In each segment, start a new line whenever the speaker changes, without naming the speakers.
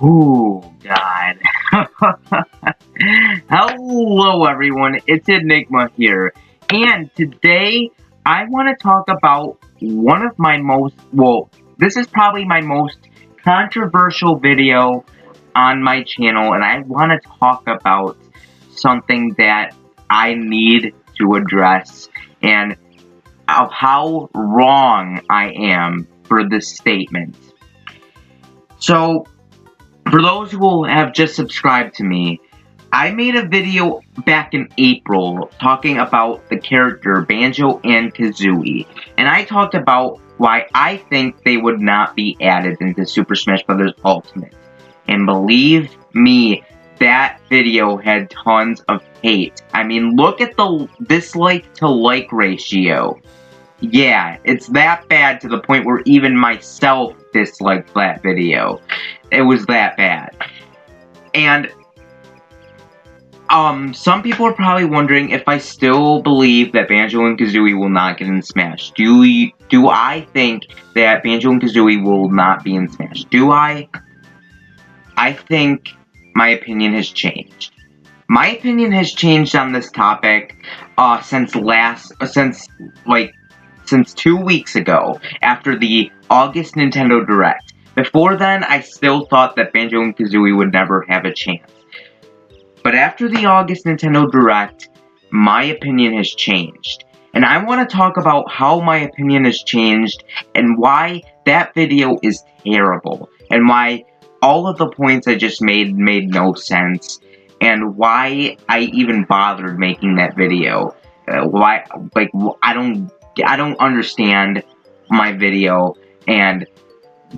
Oh, God. Hello, everyone. It's Enigma here. And today, I want to talk about one of my this is probably my most controversial video on my channel, and I want to talk about something that I need to address, and of how wrong I am for this statement. So, for those who have just subscribed to me, I made a video back in April talking about the character Banjo and Kazooie, and I talked about why I think they would not be added into Super Smash Bros. Ultimate. And believe me, that video had tons of hate. I mean, look at the dislike to like ratio. Yeah, it's that bad to the point where even myself disliked that video. It was that bad. And, some people are probably wondering if I still believe that Banjo and Kazooie will not get in Smash. Do I think that Banjo and Kazooie will not be in Smash? Do I? I think my opinion has changed. My opinion has changed on this topic, since 2 weeks ago, after the August Nintendo Direct. Before then, I still thought that Banjo and Kazooie would never have a chance. But after the August Nintendo Direct, my opinion has changed. And I want to talk about how my opinion has changed, and why that video is terrible, and why all of the points I just made no sense, and why I even bothered making that video. I don't understand my video, and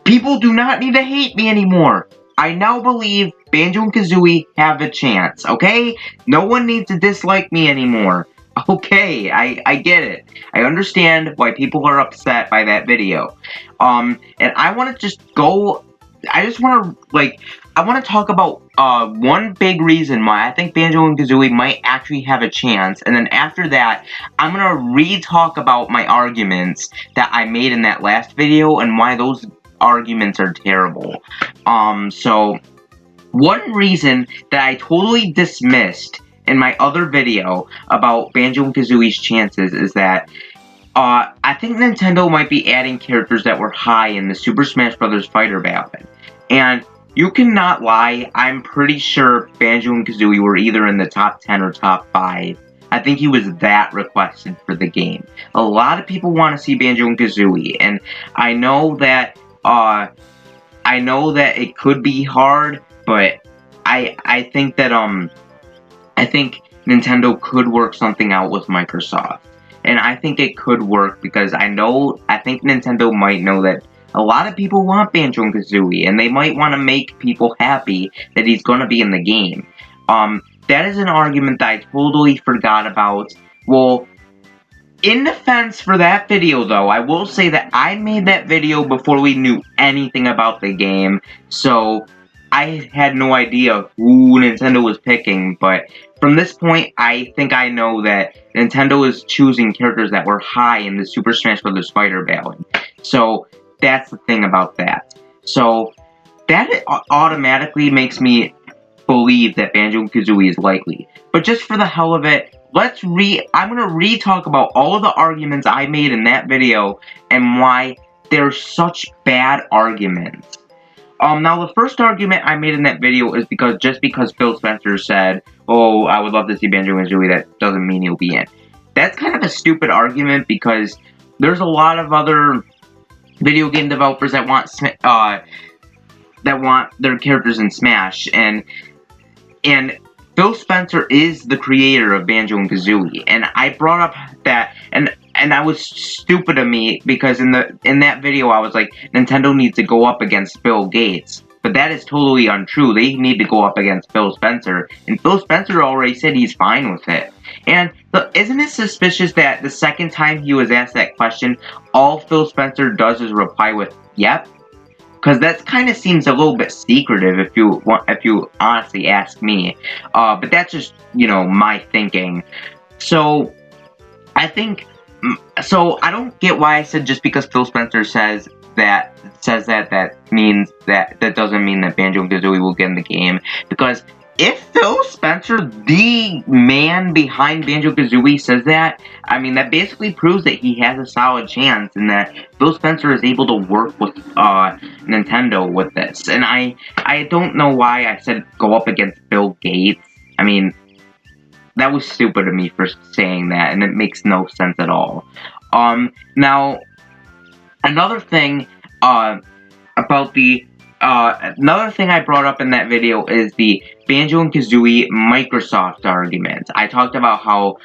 people do not need to hate me anymore. I now believe Banjo and Kazooie have a chance, okay? No one needs to dislike me anymore. Okay, I get it. I understand why people are upset by that video. And I want to I want to talk about one big reason why I think Banjo and Kazooie might actually have a chance, and then after that, I'm going to re-talk about my arguments that I made in that last video, and why those arguments are terrible. So, one reason that I totally dismissed in my other video about Banjo and Kazooie's chances is that I think Nintendo might be adding characters that were high in the Super Smash Bros. Fighter Ballad. And you cannot lie, I'm pretty sure Banjo and Kazooie were either in the top 10 or top 5. I think he was that requested for the game. A lot of people want to see Banjo and Kazooie, and I know that it could be hard, but I think that I think Nintendo could work something out with Microsoft. And I think it could work because I think Nintendo might know that a lot of people want Banjo and Kazooie, and they might want to make people happy that he's going to be in the game. That is an argument that I totally forgot about. Well, in defense for that video, though, I will say that I made that video before we knew anything about the game, so I had no idea who Nintendo was picking, but from this point, I think I know that Nintendo is choosing characters that were high in the Super Smash Bros. Fighter Ballad. So, that's the thing about that. So, that automatically makes me believe that Banjo and Kazooie is likely. But just for the hell of it, I'm going to re-talk about all of the arguments I made in that video, and why they're such bad arguments. Now the first argument I made in that video is just because Phil Spencer said, "Oh, I would love to see Banjo and Kazooie," that doesn't mean he'll be in. That's kind of a stupid argument, because there's a lot of other video game developers that want their characters in Smash, and Phil Spencer is the creator of Banjo and Kazooie, and I brought up that, and I was stupid of me, because in that video I was like, Nintendo needs to go up against Bill Gates. But that is totally untrue. They need to go up against Phil Spencer, and Phil Spencer already said he's fine with it. And isn't it suspicious that the second time he was asked that question, all Phil Spencer does is reply with, "Yep"? Because that kind of seems a little bit secretive if you honestly ask me. But that's just, my thinking. So, I don't get why I said just because Phil Spencer says that means that doesn't mean that Banjo Kazooie will get in the game, because if Phil Spencer, the man behind Banjo Kazooie, says that, I mean, that basically proves that he has a solid chance, and that Phil Spencer is able to work with Nintendo with this. And I don't know why I said go up against Bill Gates. I mean, that was stupid of me for saying that, and it makes no sense at all. Now, another thing about the another thing I brought up in that video is the Banjo and Kazooie Microsoft argument. I talked about how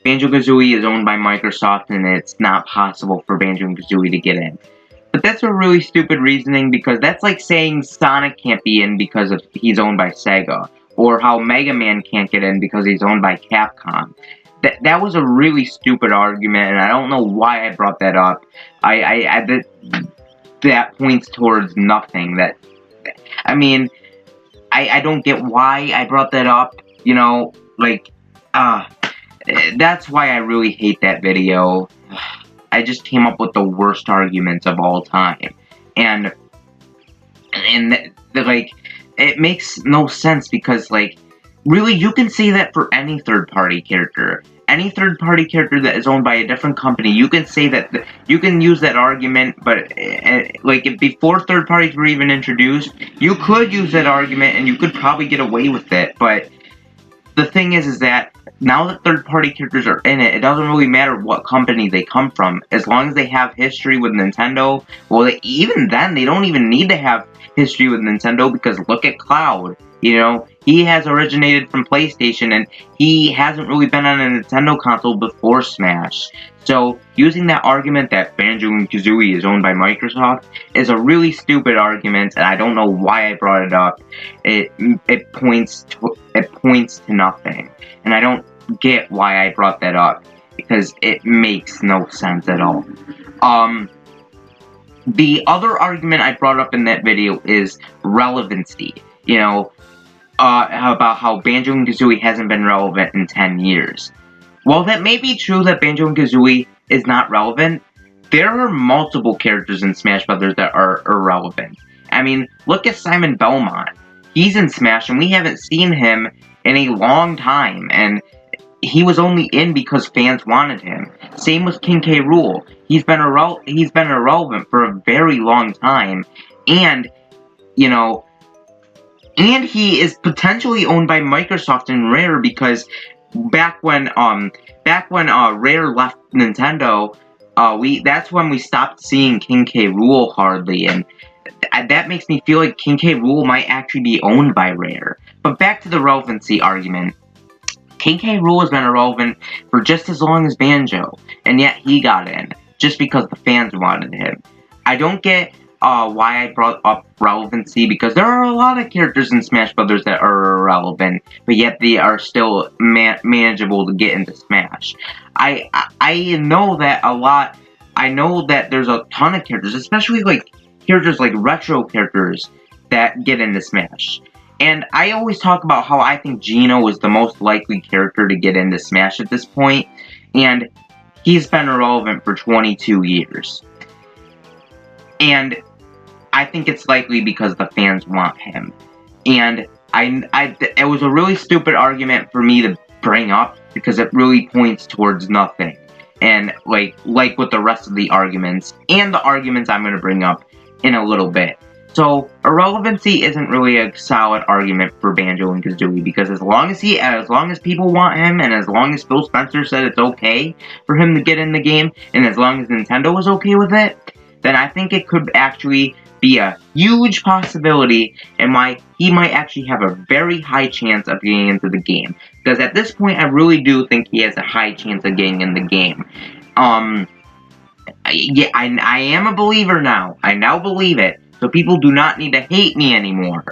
Banjo Kazooie is owned by Microsoft and it's not possible for Banjo and Kazooie to get in. But that's a really stupid reasoning, because that's like saying Sonic can't be in because he's owned by Sega, or how Mega Man can't get in because he's owned by Capcom. That was a really stupid argument, and I don't know why I brought that up. That points towards nothing. I mean, I don't get why I brought that up, you know, like, that's why I really hate that video. I just came up with the worst arguments of all time, and like, it makes no sense, because, like, really, you can say that for any third-party character. Any third-party character that is owned by a different company, you can say that, you can use that argument, but, like, before third parties were even introduced, you could use that argument, and you could probably get away with it, but the thing is that, now that third-party characters are in it, it doesn't really matter what company they come from. As long as they have history with Nintendo, well, even then, they don't even need to have history with Nintendo, because look at Cloud. You know, he has originated from PlayStation, and he hasn't really been on a Nintendo console before Smash. So, using that argument that Banjo and Kazooie is owned by Microsoft is a really stupid argument, and I don't know why I brought it up. It points to nothing, and I don't get why I brought that up, because it makes no sense at all. The other argument I brought up in that video is relevancy. You know, about how Banjo and Kazooie hasn't been relevant in 10 years. While that may be true that Banjo and Kazooie is not relevant, there are multiple characters in Smash Brothers that are irrelevant. I mean, look at Simon Belmont. He's in Smash, and we haven't seen him in a long time, and he was only in because fans wanted him. Same with King K. Rool. He's been irrelevant for a very long time, and, you know, and he is potentially owned by Microsoft and Rare, because back when Rare left Nintendo, that's when we stopped seeing King K. Rool hardly, and that makes me feel like King K. Rool might actually be owned by Rare. But back to the relevancy argument. King K. Rool has been irrelevant for just as long as Banjo, and yet he got in, just because the fans wanted him. I don't get why I brought up relevancy, because there are a lot of characters in Smash Brothers that are irrelevant, but yet they are still manageable to get into Smash. I know that a lot. I know that there's a ton of characters, especially like characters like retro characters, that get into Smash. And I always talk about how I think Geno is the most likely character to get into Smash at this point, and he's been irrelevant for 22 years. And I think it's likely because the fans want him. And it was a really stupid argument for me to bring up, because it really points towards nothing. And like with the rest of the arguments, and the arguments I'm going to bring up in a little bit. So, irrelevancy isn't really a solid argument for Banjo and Kazooie, because as long as people want him, and as long as Phil Spencer said it's okay for him to get in the game, and as long as Nintendo was okay with it, then I think it could actually be a huge possibility, and why he might actually have a very high chance of getting into the game. Because at this point, I really do think he has a high chance of getting in the game. Yeah, I am a believer now. I now believe it. So people do not need to hate me anymore.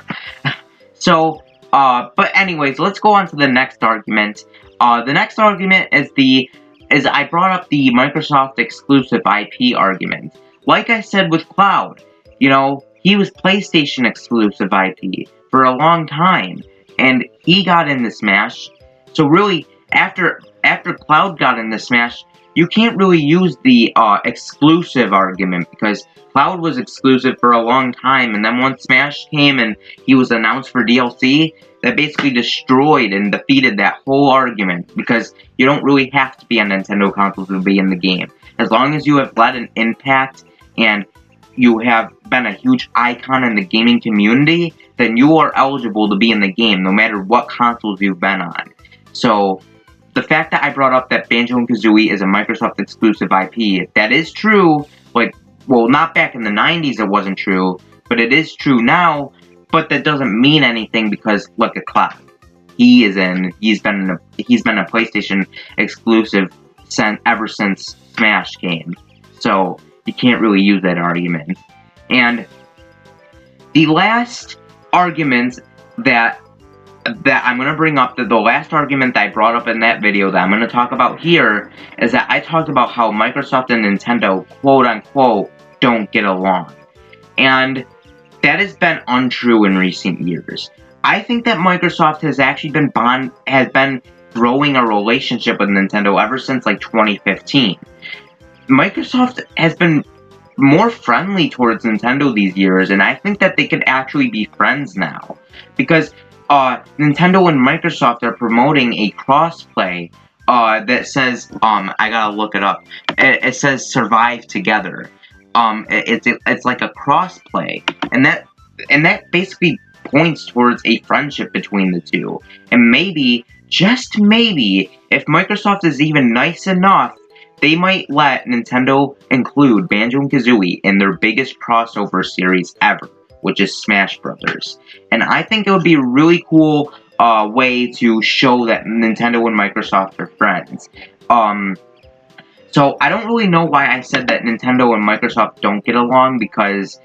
So, but anyways, let's go on to the next argument. The next argument is I brought up the Microsoft exclusive IP argument. Like I said with Cloud, you know, he was PlayStation exclusive IP for a long time, and he got into Smash. So really, after Cloud got into Smash, you can't really use the exclusive argument, because Cloud was exclusive for a long time, and then once Smash came and he was announced for DLC, that basically destroyed and defeated that whole argument, because you don't really have to be on Nintendo consoles to be in the game. As long as you have led an impact and you have been a huge icon in the gaming community, then you are eligible to be in the game, no matter what consoles you've been on. So, the fact that I brought up that Banjo and Kazooie is a Microsoft exclusive IP, that is true. Like, well, not back in the 90s it wasn't true, but it is true now. But that doesn't mean anything, because look at Cloud. He's been a PlayStation exclusive ever since Smash came. So you can't really use that argument. And the last argument that I'm going to bring up, the last argument that I brought up in that video that I'm going to talk about here, is that I talked about how Microsoft and Nintendo, quote-unquote, don't get along. And that has been untrue in recent years. I think that Microsoft has actually been growing a relationship with Nintendo ever since, like, 2015. Microsoft has been more friendly towards Nintendo these years, and I think that they could actually be friends now. Because Nintendo and Microsoft are promoting a crossplay that says, I gotta look it up. It says survive together. It's like a crossplay, and that basically points towards a friendship between the two. And maybe, just maybe, if Microsoft is even nice enough, they might let Nintendo include Banjo and Kazooie in their biggest crossover series ever, which is Smash Brothers. And I think it would be a really cool way to show that Nintendo and Microsoft are friends. So I don't really know why I said that Nintendo and Microsoft don't get along, because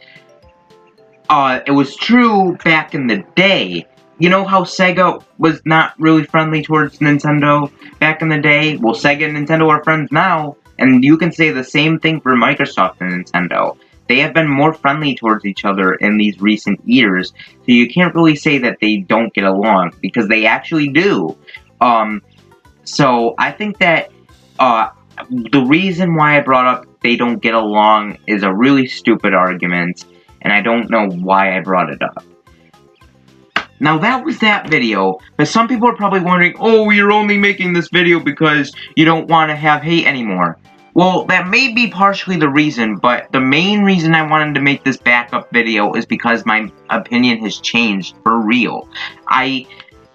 it was true back in the day. You know how Sega was not really friendly towards Nintendo back in the day? Well, Sega and Nintendo are friends now, and you can say the same thing for Microsoft and Nintendo. They have been more friendly towards each other in these recent years, so you can't really say that they don't get along, because they actually do. So I think that the reason why I brought up they don't get along is a really stupid argument, and I don't know why I brought it up. Now that was that video, but some people are probably wondering, oh, you're only making this video because you don't want to have hate anymore. Well, that may be partially the reason, but the main reason I wanted to make this backup video is because my opinion has changed for real.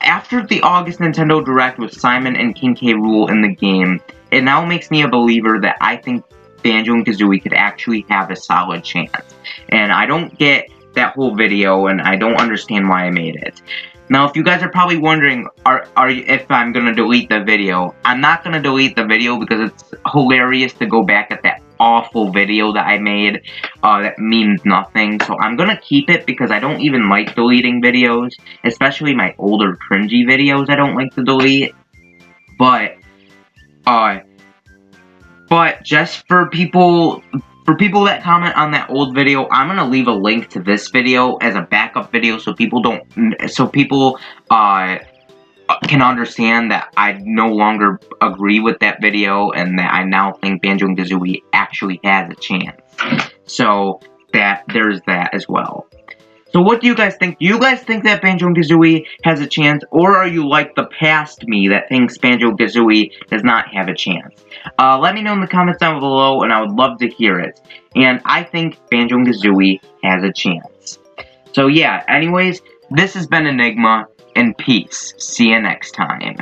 After the August Nintendo Direct with Simon and King K. Rool in the game, it now makes me a believer that I think Banjo and Kazooie could actually have a solid chance. And I don't get that whole video, and I don't understand why I made it. Now, if you guys are probably wondering if I'm gonna delete the video, I'm not gonna delete the video because it's hilarious to go back at that awful video that I made that means nothing. So I'm gonna keep it because I don't even like deleting videos, especially my older cringy videos I don't like to delete. But just for people that comment on that old video, I'm gonna leave a link to this video as a backup video so people can understand that I no longer agree with that video and that I now think Banjo and Kazooie actually has a chance. So there's that as well. So what do you guys think? Do you guys think that Banjo and Kazooie has a chance, or are you like the past me that thinks Banjo and Kazooie does not have a chance? Let me know in the comments down below, and I would love to hear it. And I think Banjo and Kazooie has a chance. So yeah, anyways, this has been Enigma, and peace. See you next time.